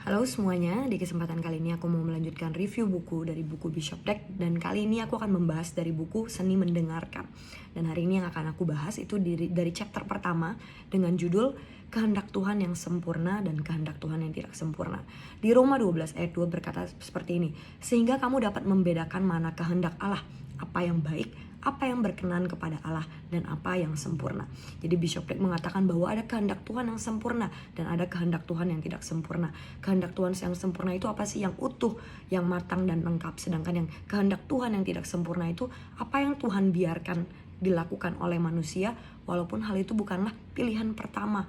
Halo semuanya, di kesempatan kali ini aku mau melanjutkan review buku dari buku Bishop Dweck. Dan kali ini aku akan membahas dari buku Seni Mendengarkan. Dan hari ini yang akan aku bahas itu dari chapter pertama dengan judul Kehendak Tuhan yang Sempurna dan Kehendak Tuhan yang Tidak Sempurna. Di Roma 12 ayat 2 berkata seperti ini, sehingga kamu dapat membedakan mana kehendak Allah, apa yang baik, apa yang berkenan kepada Allah, dan apa yang sempurna. Jadi Bishop Dweck mengatakan bahwa ada kehendak Tuhan yang sempurna dan ada kehendak Tuhan yang tidak sempurna. Kehendak Tuhan yang sempurna itu apa sih? Yang utuh, yang matang dan lengkap. Sedangkan yang kehendak Tuhan yang tidak sempurna itu apa yang Tuhan biarkan dilakukan oleh manusia, walaupun hal itu bukanlah pilihan pertama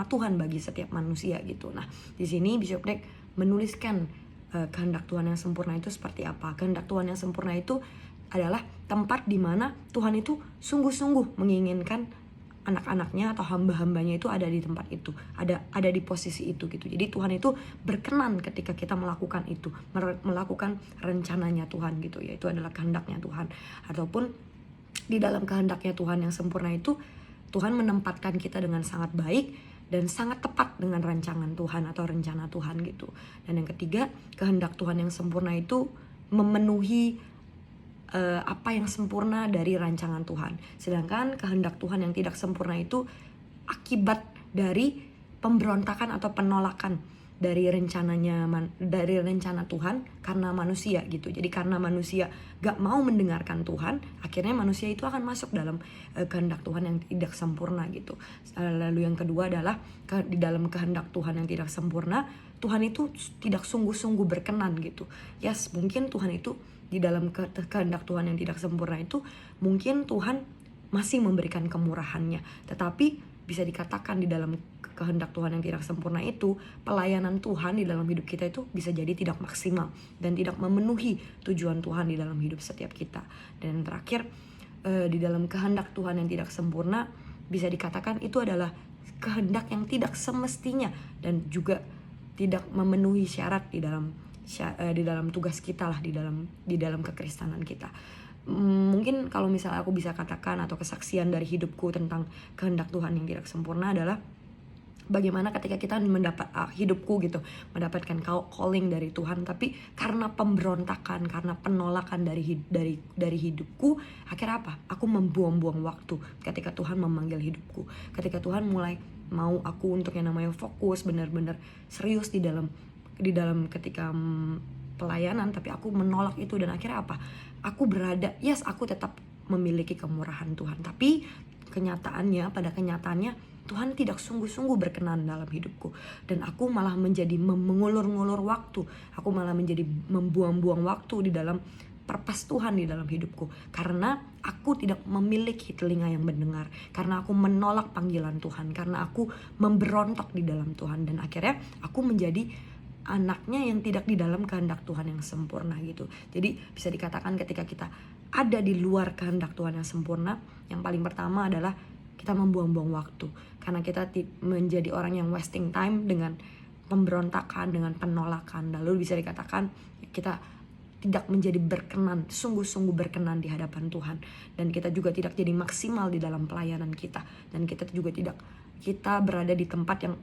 Tuhan bagi setiap manusia gitu. Nah, di sini Bishop Dweck menuliskan kehendak Tuhan yang sempurna itu seperti apa. Kehendak Tuhan yang sempurna itu adalah tempat di mana Tuhan itu sungguh-sungguh menginginkan anak-anaknya atau hamba-hambanya itu ada di tempat itu, ada di posisi itu gitu. Jadi Tuhan itu berkenan ketika kita melakukan itu, melakukan rencananya Tuhan gitu, yaitu adalah kehendaknya Tuhan. Ataupun di dalam kehendaknya Tuhan yang sempurna itu, Tuhan menempatkan kita dengan sangat baik dan sangat tepat dengan rancangan Tuhan atau rencana Tuhan gitu. Dan yang ketiga, kehendak Tuhan yang sempurna itu memenuhi apa yang sempurna dari rancangan Tuhan. Sedangkan kehendak Tuhan yang tidak sempurna itu akibat dari pemberontakan atau penolakan dari dari rencana Tuhan karena manusia gitu. Jadi karena manusia gak mau mendengarkan Tuhan, akhirnya manusia itu akan masuk dalam kehendak Tuhan yang tidak sempurna gitu. Lalu yang kedua adalah di dalam kehendak Tuhan yang tidak sempurna, Tuhan itu tidak sungguh-sungguh berkenan gitu. Yes, mungkin Tuhan itu di dalam kehendak Tuhan yang tidak sempurna itu mungkin Tuhan masih memberikan kemurahannya, tetapi bisa dikatakan di dalam kehendak Tuhan yang tidak sempurna itu, pelayanan Tuhan di dalam hidup kita itu bisa jadi tidak maksimal dan tidak memenuhi tujuan Tuhan di dalam hidup setiap kita. Dan terakhir, di dalam kehendak Tuhan yang tidak sempurna bisa dikatakan itu adalah kehendak yang tidak semestinya dan juga tidak memenuhi syarat di dalam tugas kita lah, di dalam kekristenan kita. Mungkin kalau misalnya aku bisa katakan atau kesaksian dari hidupku tentang kehendak Tuhan yang tidak sempurna adalah bagaimana ketika kita hidupku gitu mendapatkan calling dari Tuhan, tapi karena pemberontakan, karena penolakan dari hidupku, akhirnya apa? Aku membuang-buang waktu ketika Tuhan memanggil hidupku. Ketika Tuhan mulai mau aku untuk yang namanya fokus, benar-benar serius di dalam ketika pelayanan, tapi aku menolak itu. Dan akhirnya apa? Aku aku tetap memiliki kemurahan Tuhan, tapi pada kenyataannya Tuhan tidak sungguh-sungguh berkenan dalam hidupku, dan aku malah menjadi mengulur-ngulur waktu, aku malah menjadi membuang-buang waktu di dalam purpose Tuhan di dalam hidupku, karena aku tidak memiliki telinga yang mendengar, karena aku menolak panggilan Tuhan, karena aku memberontak di dalam Tuhan, dan akhirnya aku menjadi anaknya yang tidak di dalam kehendak Tuhan yang sempurna gitu. Jadi bisa dikatakan ketika kita ada di luar kehendak Tuhan yang sempurna, yang paling pertama adalah kita membuang-buang waktu, karena kita menjadi orang yang wasting time dengan pemberontakan, dengan penolakan. Lalu bisa dikatakan kita tidak menjadi berkenan, sungguh-sungguh berkenan di hadapan Tuhan, dan kita juga tidak jadi maksimal di dalam pelayanan kita, dan kita berada di tempat yang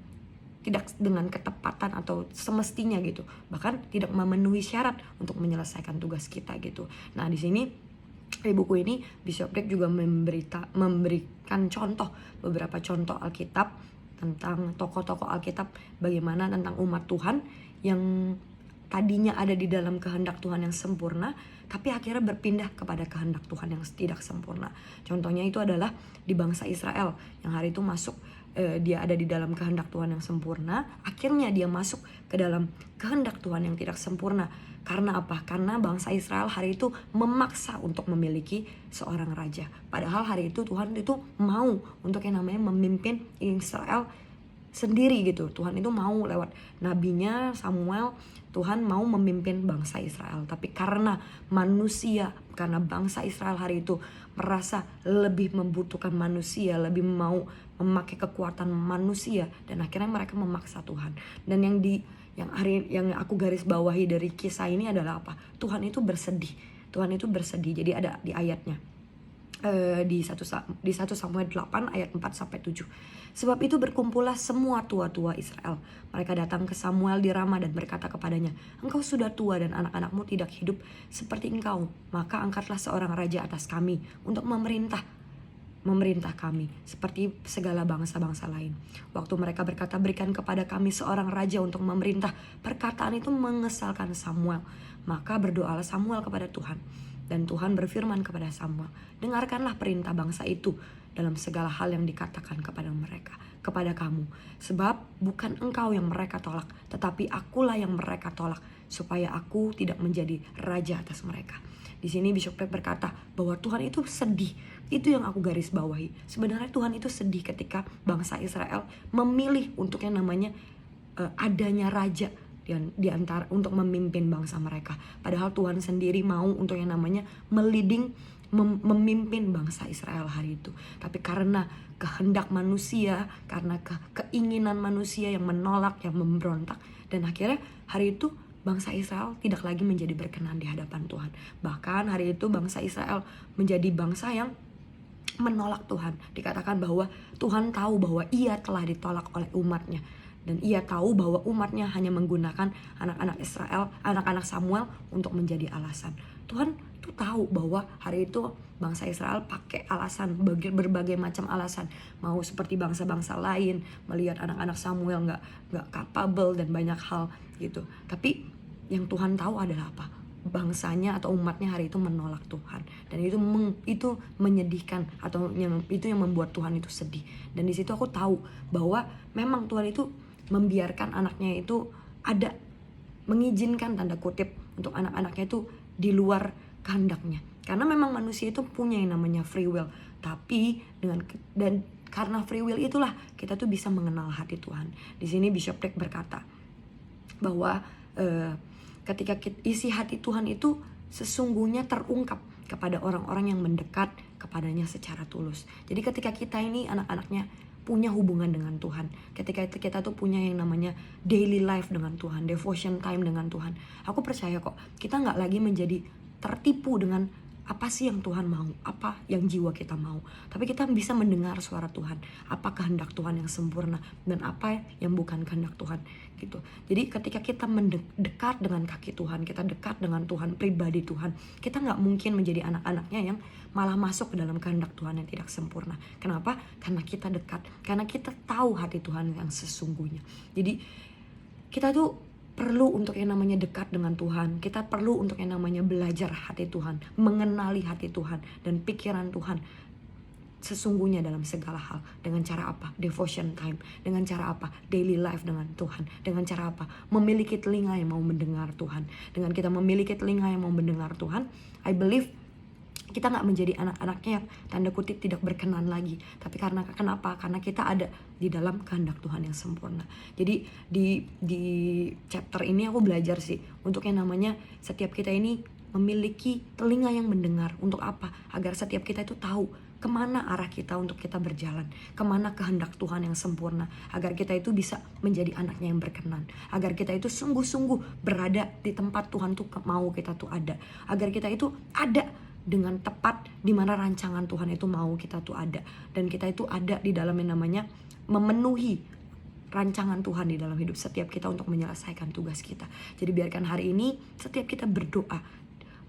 tidak dengan ketepatan atau semestinya gitu, bahkan tidak memenuhi syarat untuk menyelesaikan tugas kita gitu. Nah, di sini di buku ini Bishop Dweck juga memberikan beberapa contoh Alkitab tentang tokoh-tokoh Alkitab, bagaimana tentang umat Tuhan yang tadinya ada di dalam kehendak Tuhan yang sempurna, tapi akhirnya berpindah kepada kehendak Tuhan yang tidak sempurna. Contohnya itu adalah di bangsa Israel yang hari itu masuk, dia ada di dalam kehendak Tuhan yang sempurna, akhirnya dia masuk ke dalam kehendak Tuhan yang tidak sempurna. Karena apa? Karena bangsa Israel hari itu memaksa untuk memiliki seorang raja, padahal hari itu Tuhan itu mau untuk yang namanya memimpin Israel sendiri gitu. Tuhan itu mau lewat nabinya Samuel, Tuhan mau memimpin bangsa Israel, tapi karena bangsa Israel hari itu merasa lebih membutuhkan manusia, lebih mau memakai kekuatan manusia, dan akhirnya mereka memaksa Tuhan. Dan yang aku garis bawahi dari kisah ini adalah apa? Tuhan itu bersedih. Jadi ada di ayatnya, di 1 Samuel 8 ayat 4-7. Sebab itu berkumpullah semua tua-tua Israel. Mereka datang ke Samuel di Rama dan berkata kepadanya, engkau sudah tua dan anak-anakmu tidak hidup seperti engkau. Maka angkatlah seorang raja atas kami untuk memerintah kami seperti segala bangsa-bangsa lain. Waktu mereka berkata, berikan kepada kami seorang raja untuk memerintah, perkataan itu mengesalkan Samuel. Maka berdoalah Samuel kepada Tuhan. Dan Tuhan berfirman kepada Samuel, dengarkanlah perintah bangsa itu dalam segala hal yang dikatakan kepada mereka, kepada kamu. Sebab bukan engkau yang mereka tolak, tetapi akulah yang mereka tolak, supaya aku tidak menjadi raja atas mereka. Di sini Bishop Peck berkata bahwa Tuhan itu sedih. Itu yang aku garis bawahi. Sebenarnya Tuhan itu sedih ketika bangsa Israel memilih untuk yang namanya adanya raja di antara untuk memimpin bangsa mereka. Padahal Tuhan sendiri mau untuk yang namanya memimpin bangsa Israel hari itu. Tapi karena kehendak manusia, karena keinginan manusia yang menolak, yang memberontak, dan akhirnya hari itu bangsa Israel tidak lagi menjadi berkenan di hadapan Tuhan. Bahkan hari itu bangsa Israel menjadi bangsa yang menolak Tuhan. Dikatakan bahwa Tuhan tahu bahwa ia telah ditolak oleh umatnya. Dan ia tahu bahwa umatnya hanya menggunakan anak-anak Israel, anak-anak Samuel untuk menjadi alasan. Tuhan tuh tahu bahwa hari itu bangsa Israel pakai alasan, berbagai macam alasan. Mau seperti bangsa-bangsa lain, melihat anak-anak Samuel nggak capable dan banyak hal gitu. Tapi yang Tuhan tahu adalah apa? Bangsanya atau umatnya hari itu menolak Tuhan, dan itu menyedihkan, atau itu yang membuat Tuhan itu sedih. Dan di situ aku tahu bahwa memang Tuhan itu membiarkan anaknya itu ada, mengizinkan tanda kutip untuk anak-anaknya itu di luar kehendaknya, karena memang manusia itu punya yang namanya free will. Tapi karena free will itulah kita tuh bisa mengenal hati Tuhan. Di sini Bishop Peck berkata bahwa ketika isi hati Tuhan itu sesungguhnya terungkap kepada orang-orang yang mendekat kepadanya secara tulus. Jadi ketika kita ini anak-anaknya punya hubungan dengan Tuhan, ketika itu kita tuh punya yang namanya daily life dengan Tuhan, devotion time dengan Tuhan, aku percaya kok kita gak lagi menjadi tertipu dengan apa sih yang Tuhan mau, apa yang jiwa kita mau. Tapi kita bisa mendengar suara Tuhan, apa kehendak Tuhan yang sempurna dan apa yang bukan kehendak Tuhan gitu. Jadi ketika kita mendekat dengan kaki Tuhan, kita dekat dengan Tuhan, pribadi Tuhan, kita gak mungkin menjadi anak-anaknya yang malah masuk ke dalam kehendak Tuhan yang tidak sempurna. Kenapa? Karena kita dekat, karena kita tahu hati Tuhan yang sesungguhnya. Jadi kita tuh perlu untuk yang namanya dekat dengan Tuhan. Kita perlu untuk yang namanya belajar hati Tuhan, mengenali hati Tuhan dan pikiran Tuhan sesungguhnya dalam segala hal. Dengan cara apa? Devotion time. Dengan cara apa? Daily life dengan Tuhan. Dengan cara apa? Memiliki telinga yang mau mendengar Tuhan. Dengan kita memiliki telinga yang mau mendengar Tuhan, I believe kita gak menjadi anak-anaknya yang tanda kutip tidak berkenan lagi. Tapi kenapa? Karena kita ada di dalam kehendak Tuhan yang sempurna. Jadi di chapter ini aku belajar sih untuk yang namanya setiap kita ini memiliki telinga yang mendengar. Untuk apa? Agar setiap kita itu tahu kemana arah kita untuk kita berjalan, kemana kehendak Tuhan yang sempurna, agar kita itu bisa menjadi anaknya yang berkenan, agar kita itu sungguh-sungguh berada di tempat Tuhan tuh mau kita tuh ada, agar kita itu ada dengan tepat di mana rancangan Tuhan itu mau kita tuh ada, dan kita itu ada di dalam yang namanya memenuhi rancangan Tuhan di dalam hidup setiap kita untuk menyelesaikan tugas kita. Jadi biarkan hari ini setiap kita berdoa,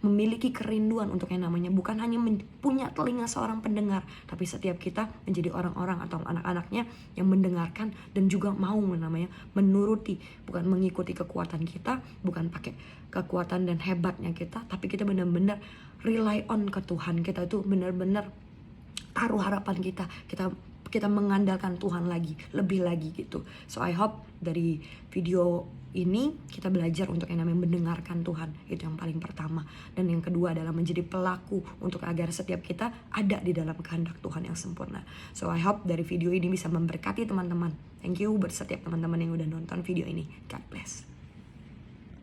memiliki kerinduan untuk yang namanya bukan hanya punya telinga seorang pendengar, tapi setiap kita menjadi orang-orang atau anak-anaknya yang mendengarkan dan juga mau namanya menuruti, bukan mengikuti kekuatan kita, bukan pakai kekuatan dan hebatnya kita, tapi kita benar-benar rely on ke Tuhan. Kita itu benar-benar taruh harapan kita mengandalkan Tuhan lagi, lebih lagi gitu. So I hope dari video ini kita belajar untuk yang namanya mendengarkan Tuhan. Itu yang paling pertama. Dan yang kedua adalah menjadi pelaku untuk agar setiap kita ada di dalam kehendak Tuhan yang sempurna. So I hope dari video ini bisa memberkati teman-teman. Thank you buat setiap teman-teman yang udah nonton video ini. God bless.